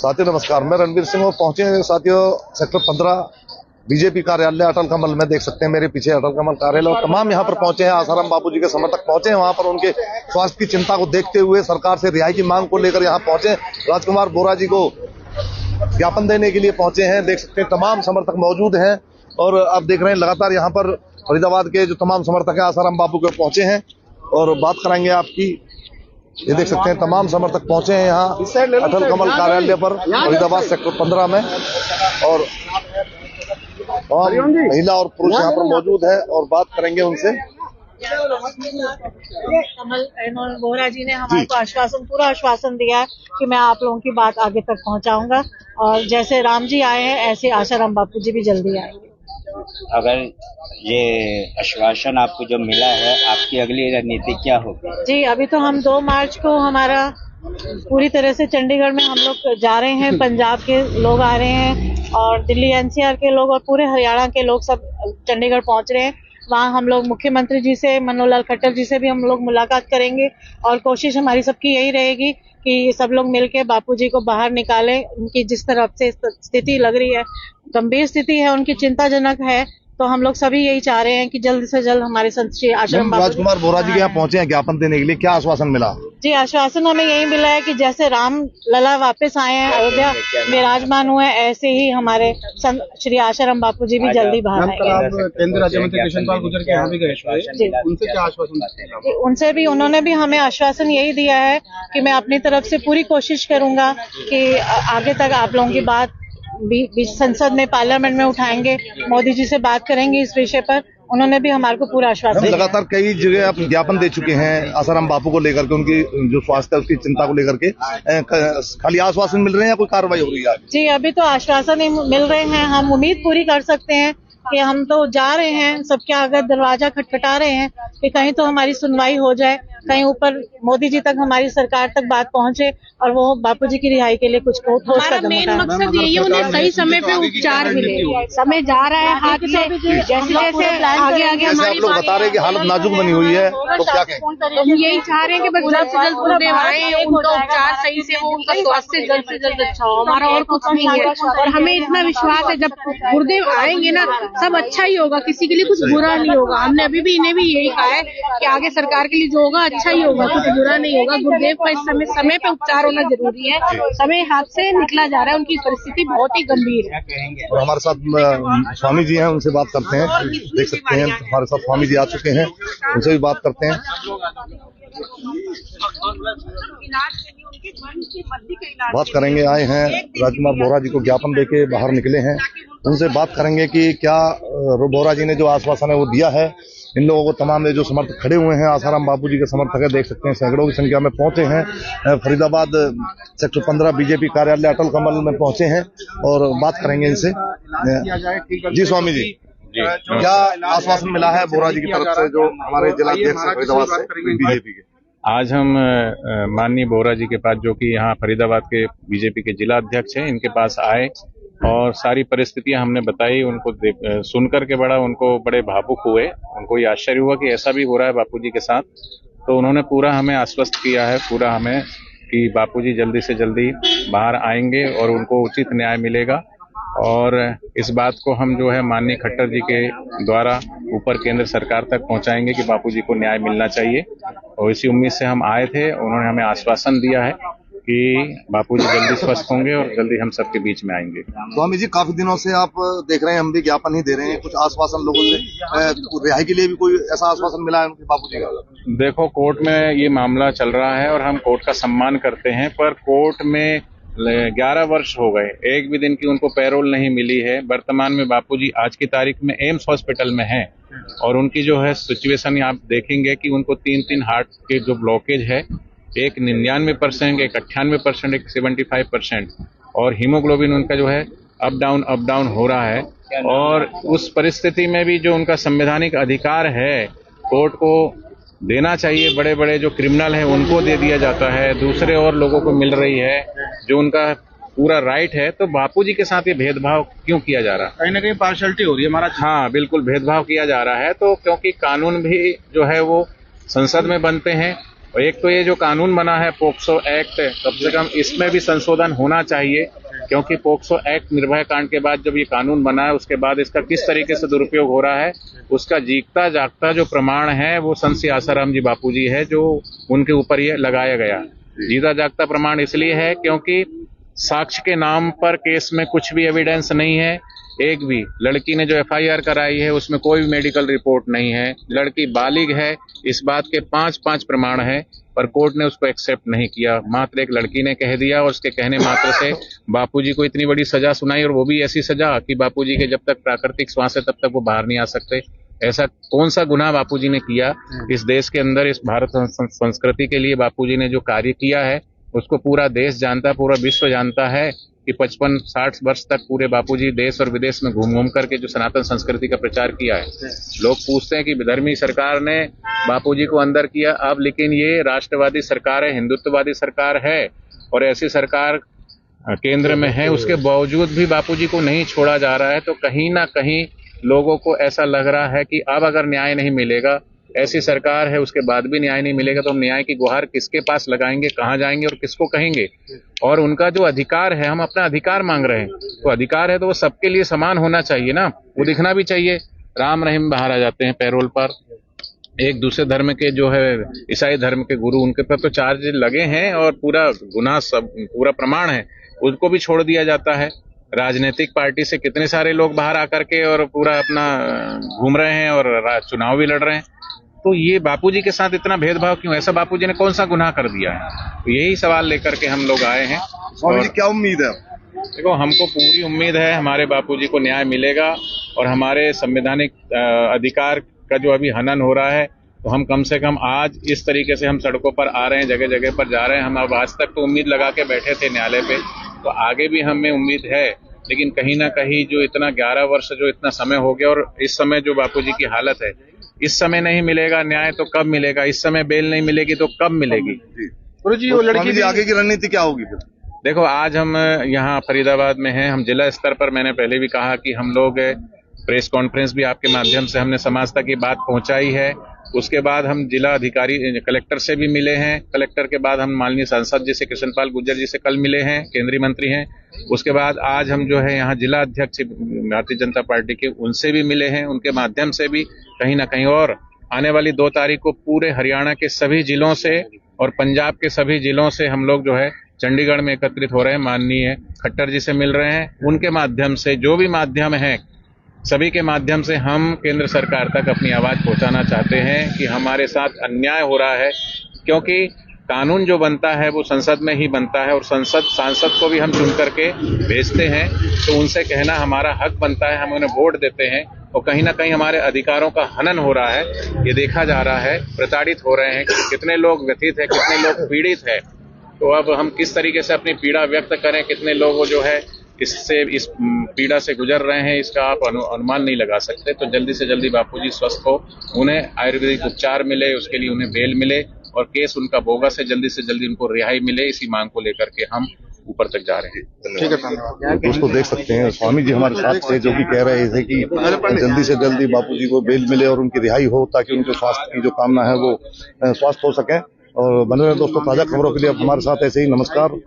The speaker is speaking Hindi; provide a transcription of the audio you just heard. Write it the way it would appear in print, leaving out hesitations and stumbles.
साथियों नमस्कार, मैं रणवीर सिंह और पहुंचे हैं साथियों सेक्टर 15 बीजेपी कार्यालय अटल कमल में। देख सकते हैं मेरे पीछे अटल कमल कार्यालय और तमाम यहां पर पहुंचे हैं। आसाराम बापू जी के समर्थक पहुंचे हैं। वहां पर उनके स्वास्थ्य की चिंता को देखते हुए सरकार से रिहाई की मांग को लेकर यहां पहुंचे। राजकुमार बोरा जी को ज्ञापन देने के लिए पहुंचे हैं। देख सकते हैं तमाम समर्थक मौजूद हैं और आप देख रहे हैं लगातार यहाँ पर फरीदाबाद के जो तमाम समर्थक हैं आसाराम बापू के पहुंचे हैं और बात कराएंगे आपकी। ये देख सकते हैं तमाम समर्थक पहुंचे हैं यहाँ अटल कमल कार्यालय पर फरीदाबाद सेक्टर 15 में और महिला और पुरुष यहाँ पर मौजूद है और बात करेंगे उनसे। कमल बोरा जी ने हमारे को पूरा आश्वासन दिया है कि मैं आप लोगों की बात आगे तक पहुंचाऊंगा और जैसे राम जी आए हैं ऐसे आसाराम बापू जी भी जल्दी आएंगे। अगर ये आश्वासन आपको जो मिला है, आपकी अगली रणनीति क्या होगी? जी, अभी तो हम 2 मार्च को हमारा पूरी तरह से चंडीगढ़ में हम लोग जा रहे हैं। पंजाब के लोग आ रहे हैं और दिल्ली एनसीआर के लोग और पूरे हरियाणा के लोग सब चंडीगढ़ पहुंच रहे हैं। वहाँ हम लोग मुख्यमंत्री जी से, मनोहर लाल खट्टर जी से भी हम लोग मुलाकात करेंगे और कोशिश हमारी सबकी यही रहेगी कि सब लोग मिलके बापू जी को बाहर निकालें। उनकी जिस तरह से स्थिति लग रही है, गंभीर स्थिति है, उनकी चिंताजनक है, तो हम लोग सभी यही चाह रहे हैं कि जल्द से जल्द हमारे संत श्री आश्रम बापू राजकुमार बोरा जी के यहाँ पहुंचे हैं ज्ञापन देने के लिए। क्या आश्वासन मिला? जी, आश्वासन हमें यही मिला है कि जैसे राम लला वापस आए हैं, अयोध्या विराजमान हुए, ऐसे ही हमारे संत श्री आश्रम बापू जी भी जल्दी बाहर आएंगे। केंद्र राज्य मंत्री कृष्ण पाल गुर्जर के यहाँ भी गए, उनसे क्या आश्वासन? उनसे भी उन्होंने भी हमें आश्वासन यही दिया है कि मैं अपनी तरफ से पूरी कोशिश करूंगा कि आगे तक आप लोगों की बात संसद में, पार्लियामेंट में उठाएंगे, मोदी जी से बात करेंगे इस विषय पर। उन्होंने भी हमारे को पूरा आश्वासन दिया। लगातार कई जगह आप ज्ञापन दे चुके हैं आसाराम बापू को लेकर के, उनकी जो स्वास्थ्य है उसकी चिंता को लेकर के। खाली आश्वासन मिल रहे हैं या कोई कार्रवाई हो रही है? जी, अभी तो आश्वासन ही मिल रहे हैं। हम उम्मीद पूरी कर सकते हैं कि हम तो जा रहे हैं, सबके आगे दरवाजा खटखटा रहे हैं कि कहीं तो हमारी सुनवाई हो जाए, कहीं ऊपर मोदी जी तक, हमारी सरकार तक बात पहुंचे और वो बापू जी की रिहाई के लिए कुछ ठोस कदम उठाए। हमारा मेन मकसद यही है उन्हें सही समय पे उपचार मिले। समय जा रहा है हाथ से, जैसे जैसे आगे आगे हमारी लोग बता रहे हैं कि हालत नाजुक बनी हुई है, तो क्या कहें? हम यही चाह रहे हैं कि बस जल्द से जल्द गुरुदेव आए, उनका उपचार सही से हो, उनका स्वास्थ्य जल्द से जल्द अच्छा हो। हमारा और कुछ नहीं है और हमें इतना विश्वास है जब गुरुदेव आएंगे ना सब अच्छा ही होगा, किसी के लिए कुछ बुरा नहीं होगा। हमने अभी भी इन्हें भी यही कहा है कि आगे सरकार के लिए जो होगा अच्छा ही होगा, कुछ बुरा नहीं होगा। गुरुदेव का इस समय पे उपचार होना जरूरी है। समय हाथ से निकला जा रहा है, उनकी परिस्थिति बहुत ही गंभीर है। और हमारे साथ स्वामी जी हैं, उनसे बात करते हैं। देख सकते हैं हमारे साथ स्वामी जी आ चुके हैं, उनसे भी बात करते हैं। बात करेंगे, आए हैं राजकुमार बोरा जी को ज्ञापन देके बाहर निकले हैं, उनसे बात करेंगे कि क्या बोरा जी ने जो आश्वासन है वो दिया है इन लोगों को। तमाम जो समर्थक खड़े हुए हैं आसाराम बापू जी के समर्थक है, देख सकते हैं सैकड़ों की संख्या में पहुंचे हैं। फरीदाबाद सेक्टर 15 बीजेपी कार्यालय अटल कमल में पहुंचे हैं और बात करेंगे इनसे। जी स्वामी जी, क्या आश्वासन मिला है बोरा जी की तरफ से, जो हमारे जिलाध्यक्ष है फरीदाबाद से बीजेपी के? आज हम माननीय बोरा जी के पास, जो कि यहाँ फरीदाबाद के बीजेपी के जिला अध्यक्ष हैं, इनके पास आए और सारी परिस्थितियां हमने बताई। उनको सुनकर के उनको बड़े भावुक हुए। उनको ये आश्चर्य हुआ कि ऐसा भी हो रहा है बापूजी के साथ। तो उन्होंने पूरा हमें आश्वस्त किया है, पूरा हमें, कि बापूजी जल्दी से जल्दी बाहर आएंगे और उनको उचित न्याय मिलेगा। और इस बात को हम जो है माननीय खट्टर जी के द्वारा ऊपर केंद्र सरकार तक पहुंचाएंगे कि बापूजी को न्याय मिलना चाहिए। और इसी उम्मीद से हम आए थे। उन्होंने हमें आश्वासन दिया है कि बापूजी जल्दी स्वस्थ होंगे और जल्दी हम सबके बीच में आएंगे। स्वामी जी, काफी दिनों से आप देख रहे हैं, हम भी ज्ञापन ही दे रहे हैं, कुछ आश्वासन लोगों से रिहाई के लिए भी कोई ऐसा आश्वासन मिला है उनके बापूजी का? देखो, कोर्ट में ये मामला चल रहा है और हम कोर्ट का सम्मान करते हैं, पर कोर्ट में 11 वर्ष हो गए, एक भी दिन की उनको पैरोल नहीं मिली है। वर्तमान में बापूजी आज की तारीख में एम्स हॉस्पिटल में हैं और उनकी जो है सिचुएशन आप देखेंगे कि उनको 3 हार्ट के जो ब्लॉकेज है, एक 99%, एक 98%, एक 75%, और हीमोग्लोबिन उनका जो है अप डाउन हो रहा है। और उस परिस्थिति में भी जो उनका संवैधानिक अधिकार है कोर्ट को देना चाहिए, बड़े बड़े जो क्रिमिनल हैं उनको दे दिया जाता है, दूसरे और लोगों को मिल रही है जो उनका पूरा राइट है। तो बापूजी के साथ ये भेदभाव क्यों किया जा रहा है? कहीं ना कहीं पार्शलिटी हो रही है हमारा। हाँ, बिल्कुल भेदभाव किया जा रहा है। तो क्योंकि कानून भी जो है वो संसद में बनते हैं और एक तो ये जो कानून बना है पोक्सो एक्ट, कम से कम इसमें भी संशोधन होना चाहिए, क्योंकि पोक्सो एक्ट निर्भया कांड के बाद जब ये कानून बना है उसके बाद इसका किस तरीके से दुरुपयोग हो रहा है उसका जीता जागता जो प्रमाण है वो संत श्री आसाराम जी बापू जी है, जो उनके ऊपर ये लगाया गया। जीता जागता प्रमाण इसलिए है क्योंकि साक्ष्य के नाम पर केस में कुछ भी एविडेंस नहीं है, एक भी लड़की ने जो FIR कराई है उसमें कोई भी मेडिकल रिपोर्ट नहीं है, लड़की बालिग है, इस बात के 5 प्रमाण है, पर कोर्ट ने उसको एक्सेप्ट नहीं किया। मात्र एक लड़की ने कह दिया और उसके कहने मात्र से बापूजी को इतनी बड़ी सजा सुनाई, और वो भी ऐसी सजा कि बापूजी के जब तक प्राकृतिक श्वास है तब तक वो बाहर नहीं आ सकते। ऐसा कौन सा गुनाह बापूजी ने किया इस देश के अंदर, इस भारत संस्कृति के लिए बापूजी ने जो कार्य किया है उसको पूरा देश जानता है, पूरा विश्व जानता है कि 55-60 वर्ष तक पूरे बापूजी देश और विदेश में घूम घूम करके जो सनातन संस्कृति का प्रचार किया है। लोग पूछते हैं कि विधर्मी सरकार ने बापूजी को अंदर किया, अब लेकिन ये राष्ट्रवादी सरकार है, हिंदुत्ववादी सरकार है, और ऐसी सरकार केंद्र में है, उसके बावजूद भी बापूजी को नहीं छोड़ा जा रहा है। तो कहीं ना कहीं लोगों को ऐसा लग रहा है कि अब अगर न्याय नहीं मिलेगा, ऐसी सरकार है उसके बाद भी न्याय नहीं मिलेगा, तो हम न्याय की गुहार किसके पास लगाएंगे, कहाँ जाएंगे और किसको कहेंगे। और उनका जो अधिकार है, हम अपना अधिकार मांग रहे हैं, तो अधिकार है तो वो सबके लिए समान होना चाहिए ना, वो दिखना भी चाहिए। राम रहीम बाहर आ जाते हैं पैरोल पर, एक दूसरे धर्म के जो है ईसाई धर्म के गुरु, उनके पर तो चार्ज लगे हैं और पूरा गुनाह सब पूरा प्रमाण है, उसको भी छोड़ दिया जाता है। राजनीतिक पार्टी से कितने सारे लोग बाहर आकर के और पूरा अपना घूम रहे हैं और चुनाव भी लड़ रहे हैं। तो ये बापूजी के साथ इतना भेदभाव क्यों? ऐसा बापूजी ने कौन सा गुनाह कर दिया है? तो यही सवाल लेकर के हम लोग आए हैं। स्वामी जी, क्या उम्मीद है? देखो, हमको पूरी उम्मीद है हमारे बापूजी को न्याय मिलेगा, और हमारे संवैधानिक अधिकार का जो अभी हनन हो रहा है, तो हम कम से कम आज इस तरीके से हम सड़कों पर आ रहे हैं, जगह जगह पर जा रहे हैं। हम अब आज तक तो उम्मीद लगा के बैठे थे न्यायालय पे, तो आगे भी हमें उम्मीद है, लेकिन कहीं ना कहीं जो इतना 11 वर्ष जो इतना समय हो गया, और इस समय जो बापूजी की हालत है, इस समय नहीं मिलेगा न्याय तो कब मिलेगा? इस समय बेल नहीं मिलेगी तो कब मिलेगी? गुरु जी, वो लड़की आगे की रणनीति क्या होगी फिर? देखो, आज हम यहाँ फरीदाबाद में हैं, हम जिला स्तर पर, मैंने पहले भी कहा कि हम लोग प्रेस कॉन्फ्रेंस भी आपके माध्यम से हमने समाज तक ये बात पहुंचाई है। उसके बाद हम जिला अधिकारी कलेक्टर से भी मिले हैं, कलेक्टर के बाद हम माननीय सांसद जी से, कृष्णपाल गुर्जर जी से कल मिले हैं, केंद्रीय मंत्री हैं। उसके बाद आज हम जो है यहाँ जिला अध्यक्ष भारतीय जनता पार्टी के, उनसे भी मिले हैं, उनके माध्यम से भी कहीं ना कहीं। और आने वाली 2 तारीख को पूरे हरियाणा के सभी जिलों से और पंजाब के सभी जिलों से हम लोग जो है चंडीगढ़ में एकत्रित हो रहे हैं, माननीय खट्टर जी से मिल रहे हैं। उनके माध्यम से, जो भी माध्यम है, सभी के माध्यम से हम केंद्र सरकार तक अपनी आवाज पहुंचाना चाहते हैं कि हमारे साथ अन्याय हो रहा है, क्योंकि कानून जो बनता है वो संसद में ही बनता है, और सांसद को भी हम चुन करके भेजते हैं, तो उनसे कहना हमारा हक बनता है, हम उन्हें वोट देते हैं, और कहीं ना कहीं हमारे अधिकारों का हनन हो रहा है, ये देखा जा रहा है, प्रताड़ित हो रहे हैं, कितने लोग व्यथित है, कितने लोग पीड़ित है। तो अब हम किस तरीके से अपनी पीड़ा व्यक्त करें, कितने लोग जो है इस पीड़ा से गुजर रहे हैं, इसका आप अनुमान नहीं लगा सकते। तो जल्दी से जल्दी बापूजी स्वस्थ हो, उन्हें आयुर्वेदिक उपचार मिले, उसके लिए उन्हें बेल मिले, और केस उनका बोगस है, जल्दी से जल्दी उनको रिहाई मिले, इसी मांग को लेकर के हम ऊपर तक जा रहे हैं। ठीक है, धन्यवाद। दोस्तों, देख सकते हैं स्वामी जी हमारे साथ थे, जो कि कह रहे थे कि जल्दी से जल्दी बापूजी को बेल मिले और उनकी रिहाई हो, ताकि उनके स्वास्थ्य की जो कामना है वो स्वस्थ हो सके। और बने रहे दोस्तों ताजा खबरों के लिए अब हमारे साथ ऐसे ही। नमस्कार।